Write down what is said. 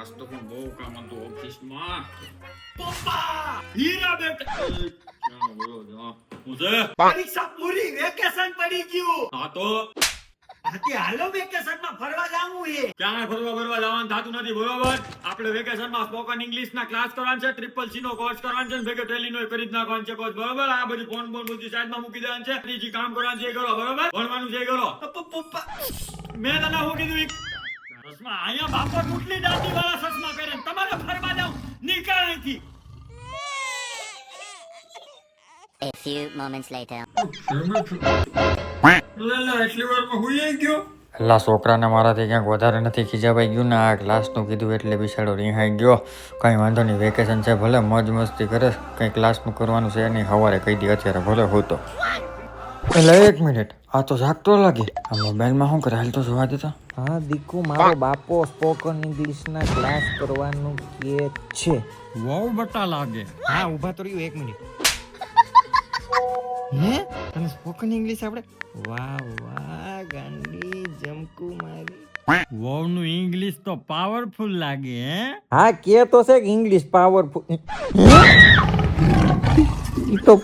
આજ તો પણ બહુ કામ હતું ઓફિસમાં. પપ્પા હીરા બેટા ક્યાં ગયો જા હું છે પરીક્ષા પૂરી વેકેશન પડી ગયું હા તો આથી હાલો વેકેશન માં ફરવા જાવું છે ક્યાં ફરવા જવાનું થતું નથી બરોબર. આપણે વેકેશનમાં સ્પોકન ઇંગ્લિશ ના ક્લાસ કરવાના છે, ટ્રિપલ સી નો કોર્સ કરવાનો છે, ભેગે ટેલી નો કરી જ નાખવાનો છે કોર્સ બરોબર. આ બધું ફોન બધું સાઈડમાં મૂકી દેવાનું છે, ત્રીજી કામ કરવાનું છે એ કરો બરોબર, ભણવાનું છે એ કરો. પપ્પા મેં તને શું કીધું ચશ્મા અહીંયા બાપો ટૂટલી દાંતી વાળા ચશ્મા પહેરે તમારે ફરવા જાવ નીકળ અહીંથી. A few moments later. એટલી વારમાં હુઈ ગયો. પેલા છોકરાને મારાથી ક્યાંક વધારે નથી ખીજાવાઈ ગયું ને આ ક્લાસનું કીધું એટલે બિચારો રિહાઈ ગયો. કંઈ વાંધો નહીં, વેકેશન છે, ભલે મોજ મસ્તી કરે, કંઈ ક્લાસનું કરવાનું છે નહીં, સવારે કહી દે અત્યારે ભલે હું તો. એટલે 1 મિનિટ, આ તો જાગતો લાગે, આ મોબાઈલમાં શું કરે હાલ તો જોવા દેતા. હા દીકુ, મારો બાપો સ્પોકન ઇંગ્લિશના ક્લાસ કરવાનું કે છે. બહુ બટા લાગે. હા ઊભા તો રહ્યો 1 મિનિટ. હે તને સ્પોકન ઇંગ્લિશ આપણે? વાહ વાહ ગાંડી જમકુ મારી. વહુનું ઇંગ્લિશ તો પાવરફુલ લાગે હે. હા કે તો છે કે ઇંગ્લિશ પાવરફુલ. ઈ તો